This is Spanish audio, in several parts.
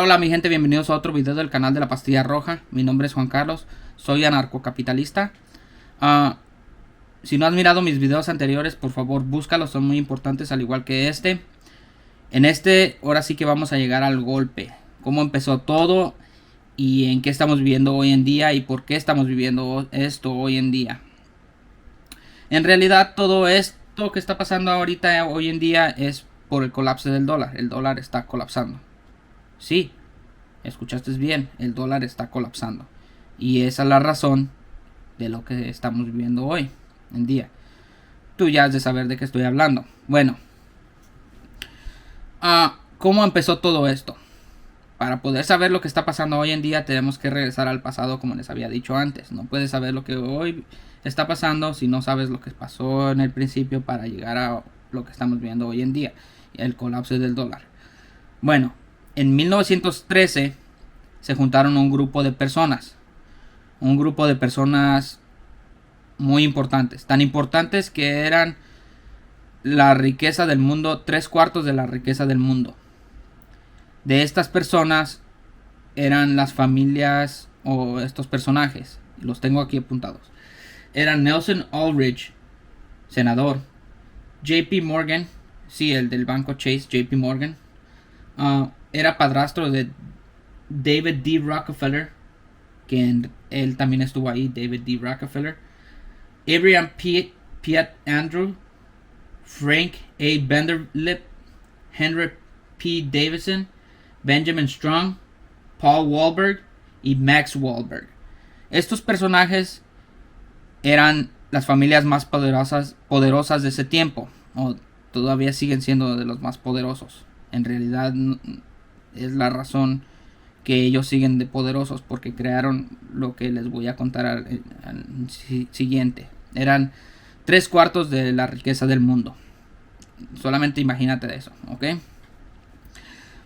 Hola mi gente, bienvenidos a otro video del canal de la Pastilla Roja. Mi nombre es Juan Carlos, soy anarcocapitalista. Si no has mirado mis videos anteriores, por favor búscalos, son muy importantes al igual que este. En este, ahora sí que vamos a llegar al golpe. Cómo empezó todo y en qué estamos viviendo hoy en día y por qué estamos viviendo esto hoy en día. En realidad todo esto que está pasando ahorita hoy en día es por el colapso del dólar. El dólar está colapsando. Sí, escuchaste bien, el dólar está colapsando. Y esa es la razón de lo que estamos viviendo hoy en día. Tú ya has de saber de qué estoy hablando. Bueno, ¿cómo empezó todo esto? Para poder saber lo que está pasando hoy en día tenemos que regresar al pasado, como les había dicho antes. No puedes saber lo que hoy está pasando si no sabes lo que pasó en el principio para llegar a lo que estamos viendo hoy en día, el colapso del dólar. Bueno, en 1913 se juntaron un grupo de personas muy importantes, tan importantes que eran la riqueza del mundo, 3/4 de la riqueza del mundo. De estas personas eran las familias o estos personajes, los tengo aquí apuntados. Eran Nelson Aldrich, senador, JP Morgan, sí, el del banco Chase, JP Morgan, era padrastro de David D. Rockefeller, que él también estuvo ahí, David D. Rockefeller, Abraham Piet Andrew, Frank A. Vanderlip, Henry P. Davidson, Benjamin Strong, Paul Wahlberg y Max Wahlberg. Estos personajes eran las familias más poderosas de ese tiempo, o todavía siguen siendo de los más poderosos. En realidad es la razón que ellos siguen de poderosos, porque crearon lo que les voy a contar al siguiente. Eran 3/4 de la riqueza del mundo. Solamente imagínate de eso, ¿ok?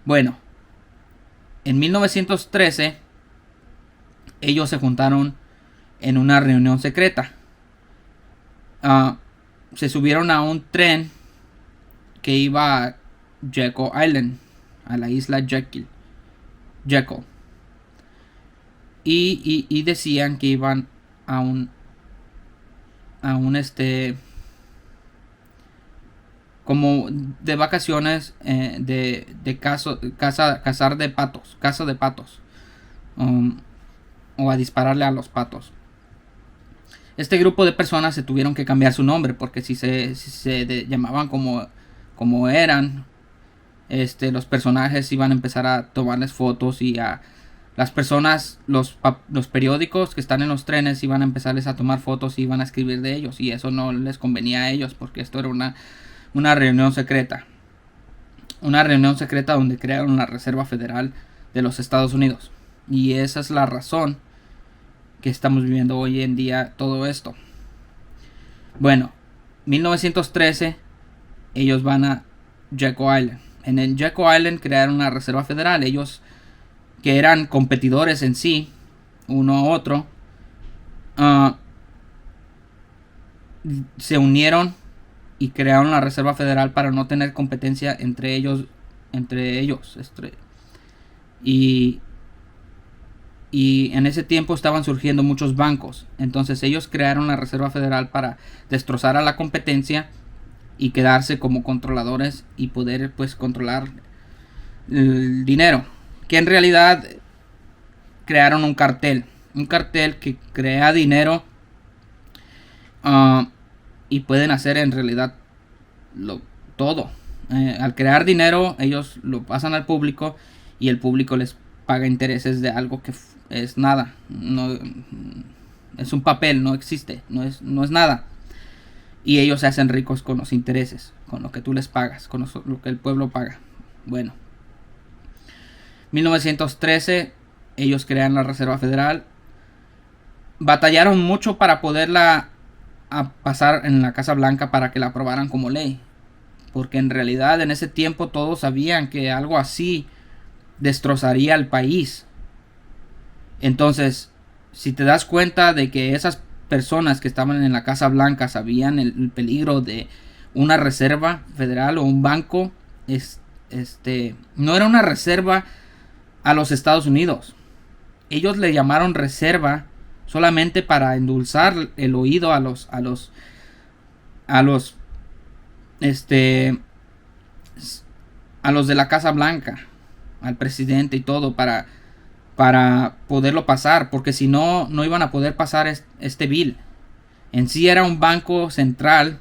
Bueno, en 1913 ellos se juntaron en una reunión secreta. Se subieron a un tren que iba a Jekyll Island, a la isla Jekyll. Y decían que iban a un como de vacaciones, de cazar de patos, caza de patos, o a dispararle a los patos. Este grupo de personas se tuvieron que cambiar su nombre, porque si se llamaban como eran, los personajes iban a empezar a tomarles fotos, y a las personas, los periódicos que están en los trenes iban a empezarles a tomar fotos y iban a escribir de ellos, y eso no les convenía a ellos, porque esto era una reunión secreta. Una reunión secreta donde crearon la Reserva Federal de los Estados Unidos. Y esa es la razón que estamos viviendo hoy en día todo esto. Bueno, 1913 ellos van a Jekyll Island. En el Jekyll Island crearon una Reserva Federal. Ellos, que eran competidores en sí, uno a otro, se unieron y crearon la Reserva Federal para no tener competencia entre ellos. Y en ese tiempo estaban surgiendo muchos bancos. Entonces ellos crearon la Reserva Federal para destrozar a la competencia y quedarse como controladores y poder pues controlar el dinero. Que en realidad crearon un cartel que crea dinero, y pueden hacer en realidad todo. Al crear dinero ellos lo pasan al público, y el público les paga intereses de algo que es nada, no es un papel, no existe, no es nada, y ellos se hacen ricos con los intereses, con lo que tú les pagas, con lo que el pueblo paga. Bueno, 1913 ellos crean la Reserva Federal. Batallaron mucho para poderla pasar en la Casa Blanca para que la aprobaran como ley, porque en realidad en ese tiempo todos sabían que algo así destrozaría al país. Entonces, si te das cuenta de que esas personas que estaban en la Casa Blanca sabían el peligro de una reserva federal o un banco, no era una reserva a los Estados Unidos. Ellos le llamaron reserva solamente para endulzar el oído a los de la Casa Blanca, al presidente y todo, para poderlo pasar, porque si no, no iban a poder pasar este bill. En sí era un banco central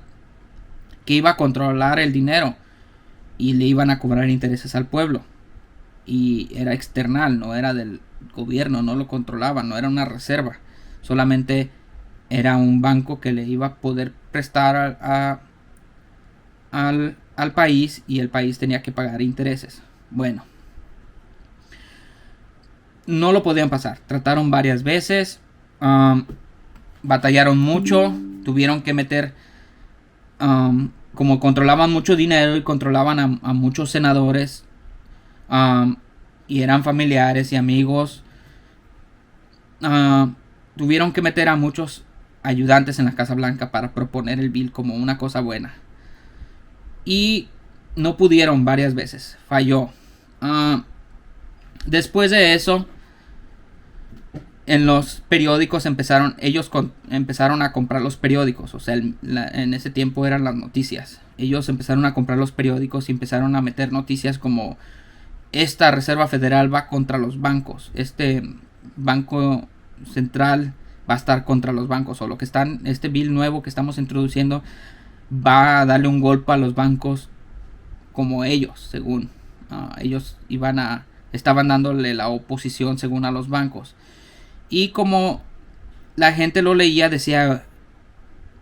que iba a controlar el dinero y le iban a cobrar intereses al pueblo. Y era external, no era del gobierno, no lo controlaban, no era una reserva. Solamente era un banco que le iba a poder prestar al país, y el país tenía que pagar intereses. Bueno, no lo podían pasar. Trataron varias veces, batallaron mucho, tuvieron que meter, como controlaban mucho dinero y controlaban a muchos senadores, y eran familiares y amigos, tuvieron que meter a muchos ayudantes en la Casa Blanca para proponer el bill como una cosa buena. Y no pudieron varias veces, falló. Después de eso, en los periódicos empezaron a comprar los periódicos. O sea, en ese tiempo eran las noticias. Ellos empezaron a comprar los periódicos y empezaron a meter noticias como: esta Reserva Federal va contra los bancos, este banco central va a estar contra los bancos, o este bill nuevo que estamos introduciendo va a darle un golpe a los bancos, como ellos, según ellos estaban dándole la oposición según a los bancos. Y como la gente lo leía, decía: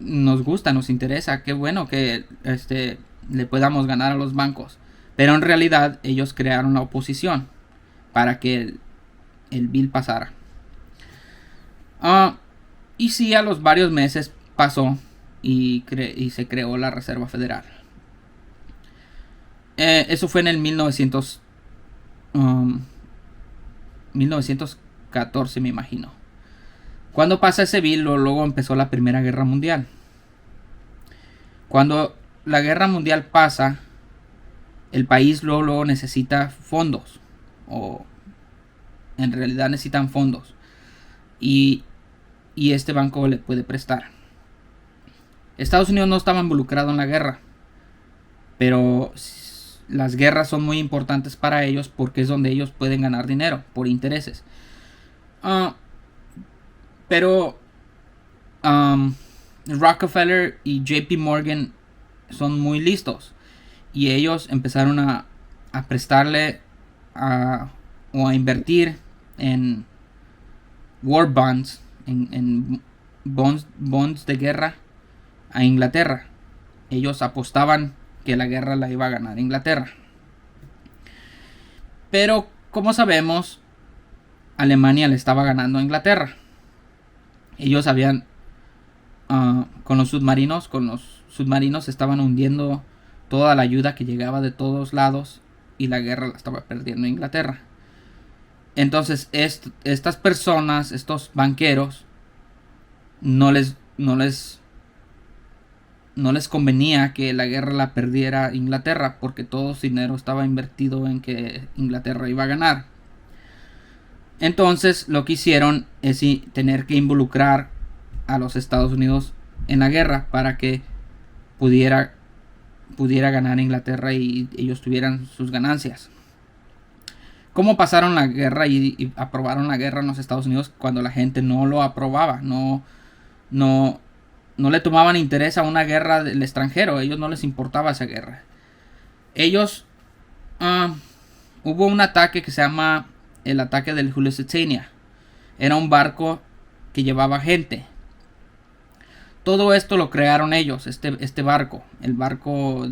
nos gusta, nos interesa, qué bueno que le podamos ganar a los bancos. Pero en realidad ellos crearon la oposición para que el bill pasara. Y sí, a los varios meses pasó y se creó la Reserva Federal. Eso fue en el 1914, me imagino. Cuando pasa ese bill, luego empezó la Primera Guerra Mundial. Cuando la Guerra Mundial pasa, el país luego necesita fondos, o en realidad necesitan fondos, y este banco le puede prestar. Estados Unidos no estaba involucrado en la guerra, pero las guerras son muy importantes para ellos porque es donde ellos pueden ganar dinero por intereses. Pero Rockefeller y JP Morgan son muy listos, y ellos empezaron a prestarle o a invertir en war bonds, en bonds de guerra a Inglaterra. Ellos apostaban que la guerra la iba a ganar Inglaterra. Pero como sabemos, Alemania le estaba ganando a Inglaterra. Ellos habían con los submarinos estaban hundiendo toda la ayuda que llegaba de todos lados, y la guerra la estaba perdiendo Inglaterra. Entonces estas personas, estos banqueros, no les convenía que la guerra la perdiera Inglaterra, porque todo su dinero estaba invertido en que Inglaterra iba a ganar. Entonces lo que hicieron es tener que involucrar a los Estados Unidos en la guerra para que pudiera ganar Inglaterra y ellos tuvieran sus ganancias. ¿Cómo pasaron la guerra y aprobaron la guerra en los Estados Unidos cuando la gente no lo aprobaba? No le tomaban interés a una guerra del extranjero. A ellos no les importaba esa guerra. Ellos hubo un ataque que se llama el ataque del Lusitania. Era un barco que llevaba gente. Todo esto lo crearon ellos, este barco, el barco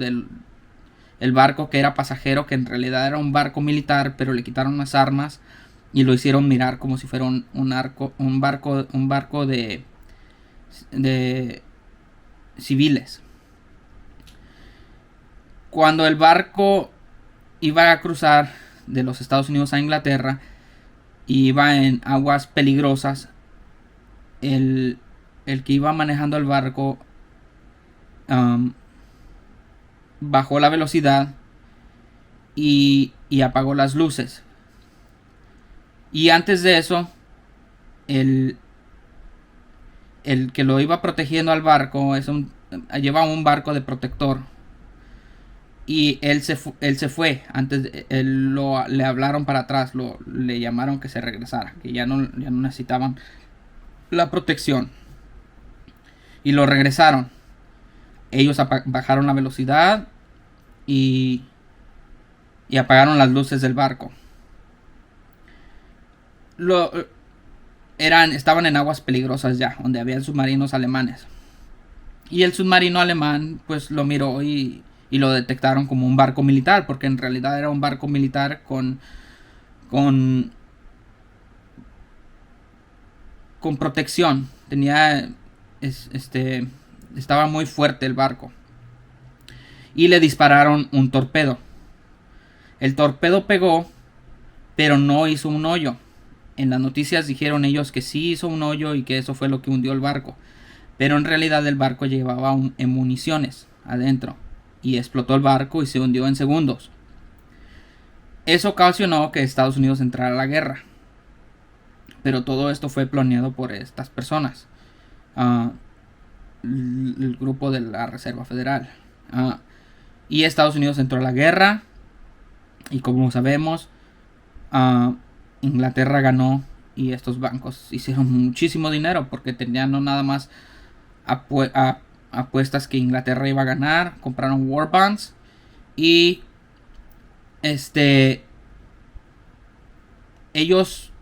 que era pasajero, que en realidad era un barco militar, pero le quitaron las armas y lo hicieron mirar como si fuera un barco de civiles. Cuando el barco iba a cruzar de los Estados Unidos a Inglaterra y iba en aguas peligrosas, el que iba manejando el barco bajó la velocidad y apagó las luces. Y antes de eso, el, el que lo iba protegiendo al barco llevaba un barco de protector. Y él se fue. Le hablaron para atrás. Le llamaron que se regresara. Que ya no necesitaban la protección. Y lo regresaron. Ellos bajaron la velocidad. Y apagaron las luces del barco. Estaban en aguas peligrosas ya. Donde habían submarinos alemanes. Y el submarino alemán pues lo miró y lo detectaron como un barco militar, porque en realidad era un barco militar con protección. Estaba muy fuerte el barco. Y le dispararon un torpedo. El torpedo pegó, pero no hizo un hoyo. En las noticias dijeron ellos que sí hizo un hoyo y que eso fue lo que hundió el barco. Pero en realidad el barco llevaba municiones adentro. Y explotó el barco y se hundió en segundos. Eso ocasionó que Estados Unidos entrara a la guerra. Pero todo esto fue planeado por estas personas. El grupo de la Reserva Federal. Y Estados Unidos entró a la guerra. Y como sabemos, Inglaterra ganó. Y estos bancos hicieron muchísimo dinero. Porque tenían no nada más apuestas que Inglaterra iba a ganar. Compraron war bonds. Y ellos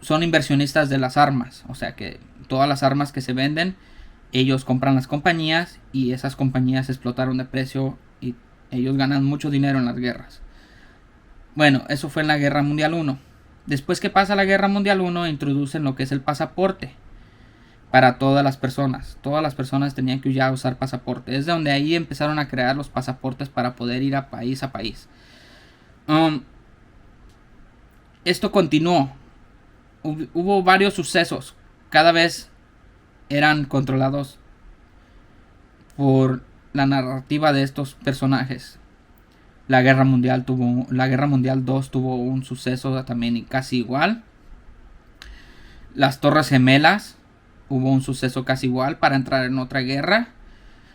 son inversionistas de las armas. O sea que todas las armas que se venden, ellos compran las compañías. Y esas compañías explotaron de precio. Y ellos ganan mucho dinero en las guerras. Bueno, eso fue en la Guerra Mundial 1. Después que pasa la Guerra Mundial 1, introducen lo que es el pasaporte. Para todas las personas. Todas las personas tenían que ya usar pasaporte. Es de donde ahí empezaron a crear los pasaportes para poder ir a país a país. Esto continuó. Hubo varios sucesos. Cada vez eran controlados por la narrativa de estos personajes. La Guerra Mundial 2 tuvo un suceso también casi igual. Las Torres Gemelas. Hubo un suceso casi igual para entrar en otra guerra.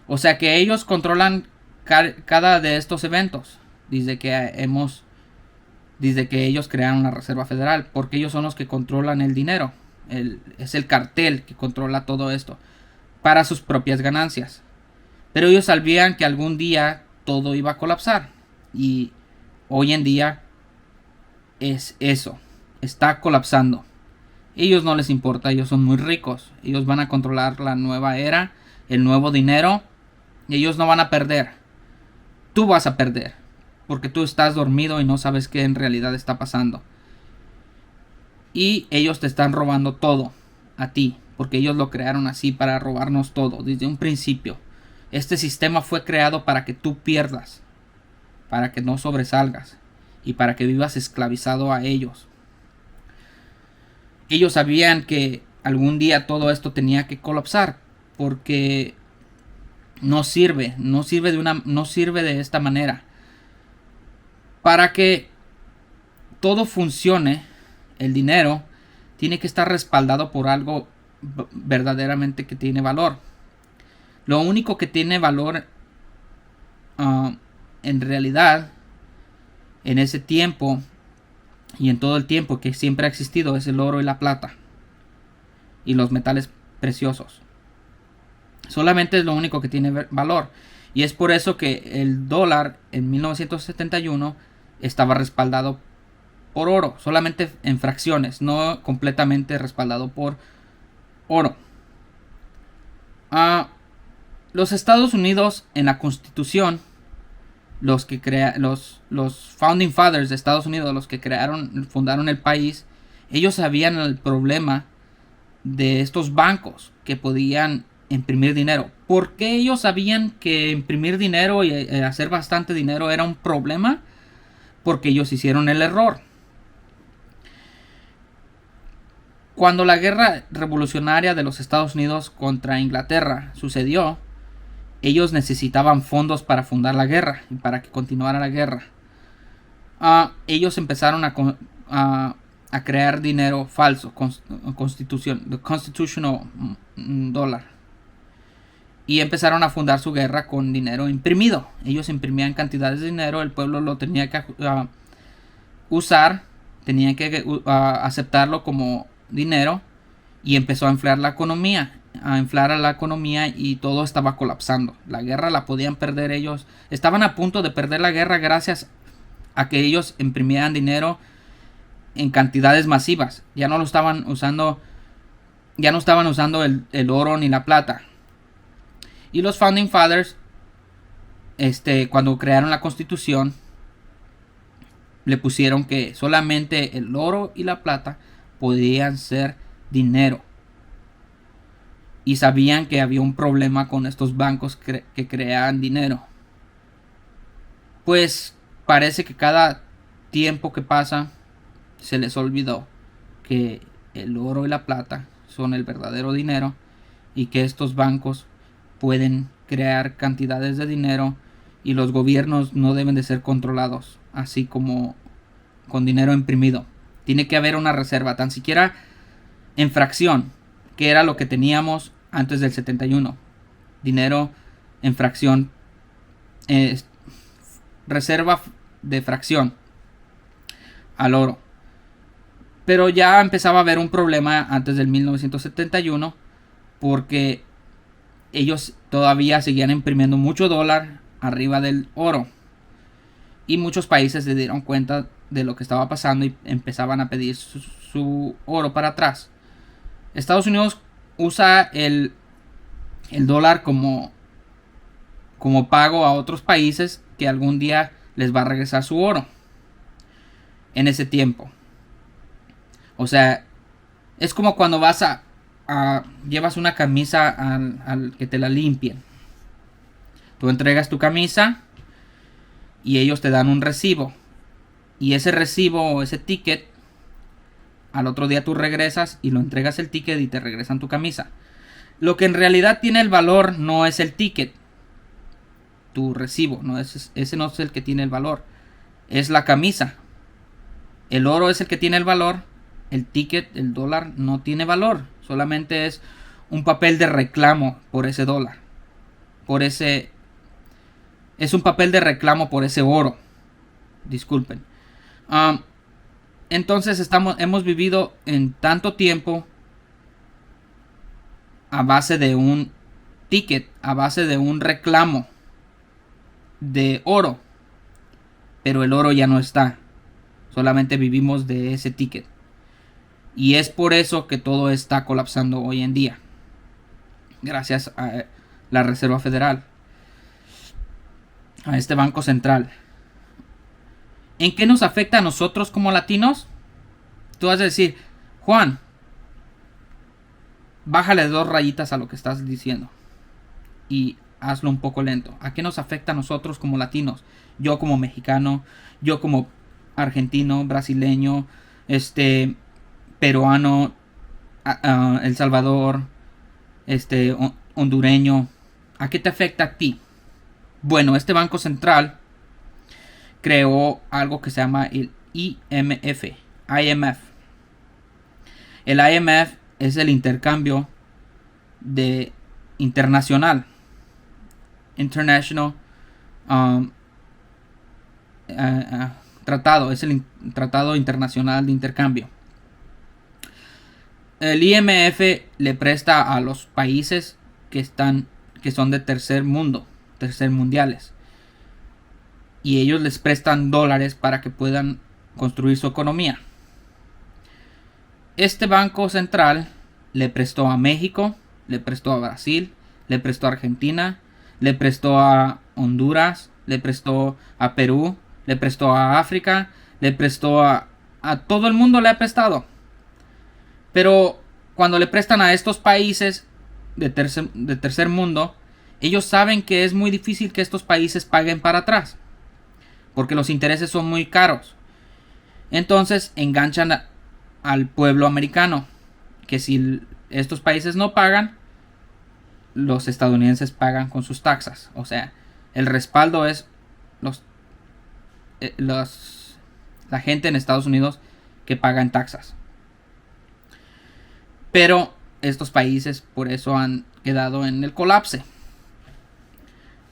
O sea que ellos controlan cada de estos eventos. Desde que ellos crearon la Reserva Federal. Porque ellos son los que controlan el dinero. Es el cartel que controla todo esto. Para sus propias ganancias. Pero ellos sabían que algún día todo iba a colapsar. Y hoy en día es eso. Está colapsando. Ellos no les importa, ellos son muy ricos. Ellos van a controlar la nueva era, el nuevo dinero. Y ellos no van a perder. Tú vas a perder. Porque tú estás dormido y no sabes qué en realidad está pasando. Y ellos te están robando todo a ti. Porque ellos lo crearon así para robarnos todo desde un principio. Este sistema fue creado para que tú pierdas. Para que no sobresalgas. Y para que vivas esclavizado a ellos. Ellos sabían que algún día todo esto tenía que colapsar. Porque no sirve de esta manera. Para que todo funcione, el dinero tiene que estar respaldado por algo verdaderamente que tiene valor. Lo único que tiene valor en realidad en ese tiempo y en todo el tiempo que siempre ha existido es el oro y la plata y los metales preciosos. Solamente es lo único que tiene valor. Y es por eso que el dólar en 1971 estaba respaldado por oro, solamente en fracciones, no completamente respaldado por oro. Los Estados Unidos en la Constitución, los Founding Fathers de Estados Unidos, los que fundaron el país, ellos sabían el problema de estos bancos que podían imprimir dinero. ¿Por qué ellos sabían que imprimir dinero y hacer bastante dinero era un problema? Porque ellos hicieron el error. Cuando la guerra revolucionaria de los Estados Unidos contra Inglaterra sucedió, ellos necesitaban fondos para fundar la guerra y para que continuara la guerra. ellos empezaron a crear dinero falso, the constitutional dólar. Y empezaron a fundar su guerra con dinero imprimido. Ellos imprimían cantidades de dinero, el pueblo lo tenía que usar, tenía que aceptarlo como dinero, y empezó a inflar la economía, y todo estaba colapsando. La guerra la podían perder ellos. Estaban a punto de perder la guerra gracias a que ellos imprimían dinero en cantidades masivas. Ya no estaban usando el oro ni la plata. Y los Founding Fathers, cuando crearon la Constitución, le pusieron que solamente el oro y la plata podían ser dinero. Y sabían que había un problema con estos bancos que creaban dinero. Pues parece que cada tiempo que pasa se les olvidó que el oro y la plata son el verdadero dinero, y que estos bancos pueden crear cantidades de dinero, y los gobiernos no deben de ser controlados así como con dinero imprimido. Tiene que haber una reserva, tan siquiera en fracción, que era lo que teníamos antes del 71. Dinero en fracción, reserva de fracción al oro. Pero ya empezaba a haber un problema antes del 1971, porque ellos todavía seguían imprimiendo mucho dólar arriba del oro. Y muchos países se dieron cuenta de lo que estaba pasando y empezaban a pedir su oro para atrás. Estados Unidos usa el dólar como pago a otros países que algún día les va a regresar su oro en ese tiempo. O sea, es como cuando vas llevas una camisa al que te la limpien. Tú entregas tu camisa y ellos te dan un recibo. Y ese recibo o ese ticket, al otro día tú regresas y lo entregas el ticket y te regresan tu camisa. Lo que en realidad tiene el valor no es el ticket, tu recibo, ese no es el que tiene el valor, es la camisa. El oro es el que tiene el valor, el ticket, el dólar, no tiene valor, solamente es un papel de reclamo por ese dólar, es un papel de reclamo por ese oro. Disculpen. Entonces hemos vivido en tanto tiempo a base de un ticket, a base de un reclamo de oro, pero el oro ya no está, solamente vivimos de ese ticket, y es por eso que todo está colapsando hoy en día, gracias a la Reserva Federal, a este Banco Central. ¿En qué nos afecta a nosotros como latinos? Tú vas a decir, Juan, bájale 2 rayitas a lo que estás diciendo y hazlo un poco lento. ¿A qué nos afecta a nosotros como latinos? Yo como mexicano, yo como argentino, brasileño, peruano, El Salvador, hondureño. ¿A qué te afecta a ti? Bueno, este Banco Central creó algo que se llama el IMF. El IMF es el intercambio internacional. International Tratado. Es el Tratado Internacional de Intercambio. El IMF le presta a los países que son de tercer mundo, tercermundiales, y ellos les prestan dólares para que puedan construir su economía. Este Banco Central le prestó a México, le prestó a Brasil, le prestó a Argentina, le prestó a Honduras, le prestó a Perú, le prestó a África, le prestó a todo el mundo, le ha prestado. Pero cuando le prestan a estos países de tercer mundo, ellos saben que es muy difícil que estos países paguen para atrás, porque los intereses son muy caros. Entonces enganchan al pueblo americano, que si estos países no pagan, los estadounidenses pagan con sus taxas. O sea, el respaldo es la gente en Estados Unidos que paga en taxas. Pero estos países por eso han quedado en el colapso.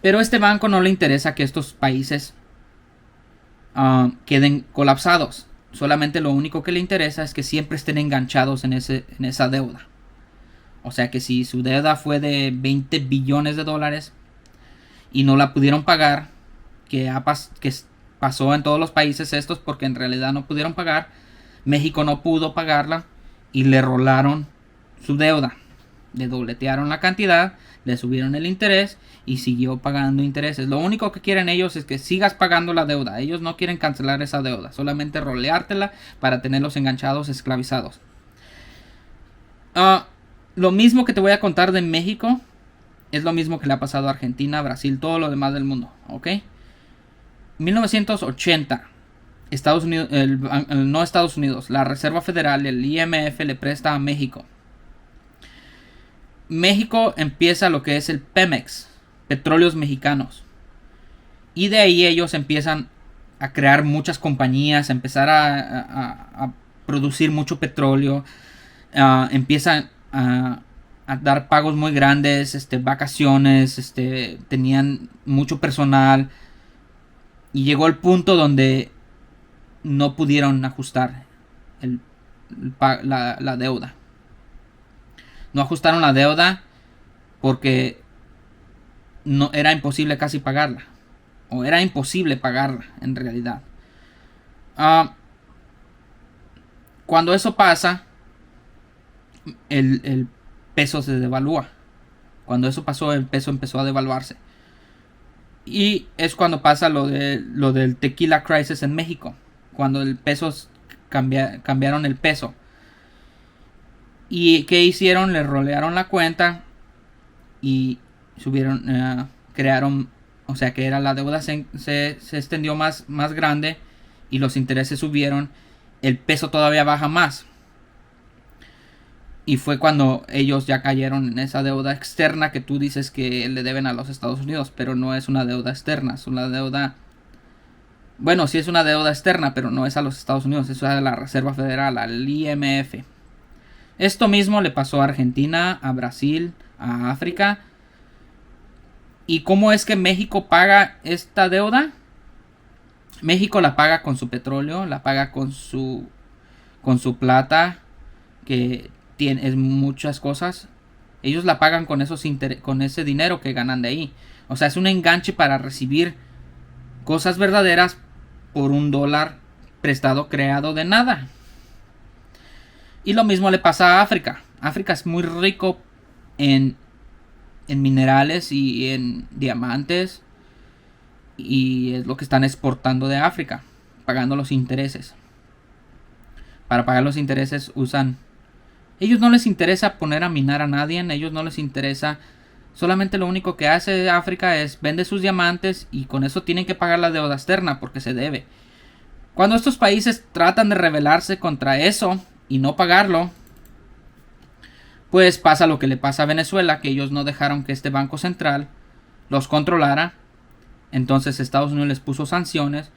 Pero a este banco no le interesa que estos países queden colapsados. Solamente lo único que le interesa es que siempre estén enganchados en esa deuda. O sea que si su deuda fue de 20 billones de dólares y no la pudieron pagar, que pasó en todos los países estos porque en realidad no pudieron pagar, México no pudo pagarla y le rolaron su deuda. Le dobletearon la cantidad, le subieron el interés y siguió pagando intereses. Lo único que quieren ellos es que sigas pagando la deuda. Ellos no quieren cancelar esa deuda, solamente roleártela para tenerlos enganchados, esclavizados. Lo mismo que te voy a contar de México es lo mismo que le ha pasado a Argentina, Brasil, todo lo demás del mundo, ¿ok? 1980, Estados Unidos, no Estados Unidos, la Reserva Federal, el IMF le presta a México. México empieza lo que es el Pemex, Petróleos Mexicanos. Y de ahí ellos empiezan a crear muchas compañías, a empezar a producir mucho petróleo. Empiezan a dar pagos muy grandes, vacaciones, tenían mucho personal. Y llegó el punto donde no pudieron ajustar la deuda. No ajustaron la deuda porque no era imposible casi pagarla. O era imposible pagarla en realidad. Cuando eso pasa, el peso se devalúa. Cuando eso pasó, el peso empezó a devaluarse. Y es cuando pasa lo del tequila crisis en México. Cuando el peso cambiaron el peso. ¿Y qué hicieron? Le rolearon la cuenta y subieron, crearon, o sea que era la deuda se extendió más grande y los intereses subieron, el peso todavía baja más. Y fue cuando ellos ya cayeron en esa deuda externa que tú dices que le deben a los Estados Unidos, pero no es una deuda externa, es una deuda... Bueno, sí es una deuda externa, pero no es a los Estados Unidos, es a la Reserva Federal, al IMF. Esto mismo le pasó a Argentina, a Brasil, a África. ¿Y cómo es que México paga esta deuda? México la paga con su petróleo, la paga con su plata, que tiene muchas cosas. Ellos la pagan con ese dinero que ganan de ahí. O sea, es un enganche para recibir cosas verdaderas por $1 prestado, creado de nada. Y lo mismo le pasa a África. África es muy rico en minerales y en diamantes. Y es lo que están exportando de África, pagando los intereses. Para pagar los intereses usan... Ellos no les interesa poner a minar a nadie. A ellos no les interesa... Solamente lo único que hace África es vende sus diamantes y con eso tienen que pagar la deuda externa porque se debe. Cuando estos países tratan de rebelarse contra eso y no pagarlo, pues pasa lo que le pasa a Venezuela, que ellos no dejaron que este banco central los controlara. Entonces Estados Unidos les puso sanciones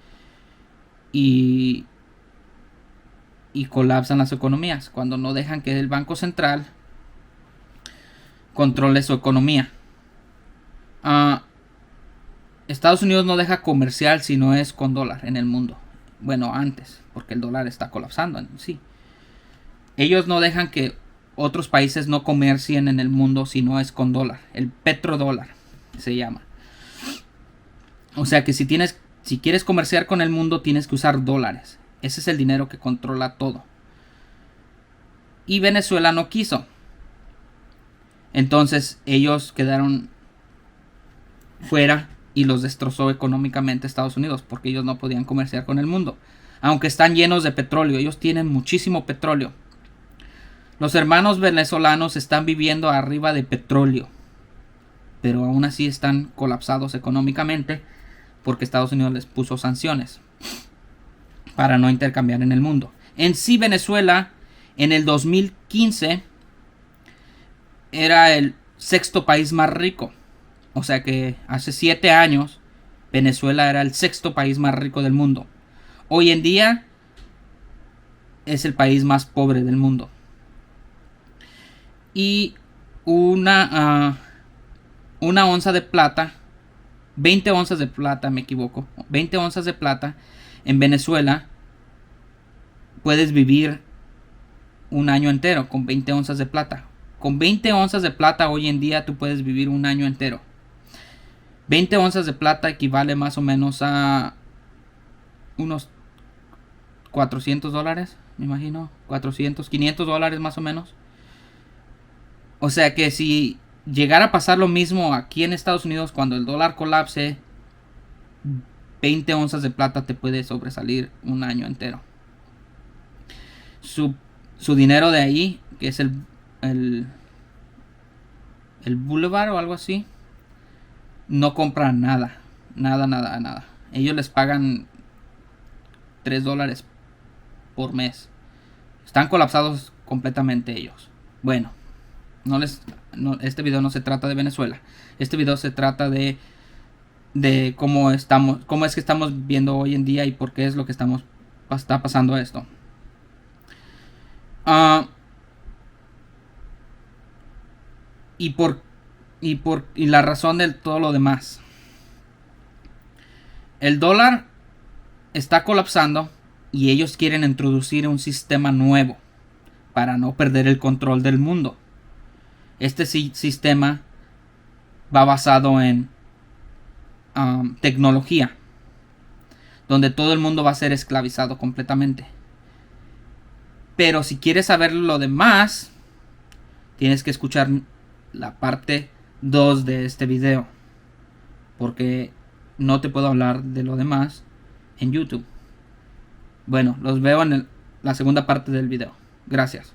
y colapsan las economías cuando no dejan que el banco central controle su economía. Estados Unidos no deja comercial si no es con dólar en el mundo. Bueno, antes, porque el dólar está colapsando en sí. Ellos no dejan que otros países no comercien en el mundo si no es con dólar. El petrodólar se llama. O sea que si quieres comerciar con el mundo tienes que usar dólares. Ese es el dinero que controla todo. Y Venezuela no quiso. Entonces ellos quedaron fuera y los destrozó económicamente Estados Unidos porque ellos no podían comerciar con el mundo. Aunque están llenos de petróleo, ellos tienen muchísimo petróleo. Los hermanos venezolanos están viviendo arriba de petróleo, pero aún así están colapsados económicamente porque Estados Unidos les puso sanciones para no intercambiar en el mundo. En sí, Venezuela en el 2015 era el 6º país más rico. O sea que hace 7 años Venezuela era el 6º país más rico del mundo. hoy en día es el país más pobre del mundo. Y una onza de plata, 20 onzas de plata, me equivoco, 20 onzas de plata en Venezuela, puedes vivir un año entero con 20 onzas de plata. Con 20 onzas de plata hoy en día tú puedes vivir un año entero. 20 onzas de plata equivale más o menos a unos $400, me imagino. 400, $500 más o menos. O sea que si llegara a pasar lo mismo aquí en Estados Unidos, cuando el dólar colapse, 20 onzas de plata te puede sobresalir un año entero. Su dinero de ahí, que es el Boulevard o algo así, no compran nada. Nada. Ellos les pagan $3 por mes. Están colapsados completamente ellos. Bueno, este video no se trata de Venezuela. Este video se trata de cómo es que estamos viendo hoy en día y por qué es lo que está pasando esto. Y la razón de todo lo demás. El dólar está colapsando y ellos quieren introducir un sistema nuevo para no perder el control del mundo. Este sistema va basado en tecnología, donde todo el mundo va a ser esclavizado completamente. Pero si quieres saber lo demás, tienes que escuchar la parte 2 de este video, porque no te puedo hablar de lo demás en YouTube. Bueno, los veo en la segunda parte del video. Gracias.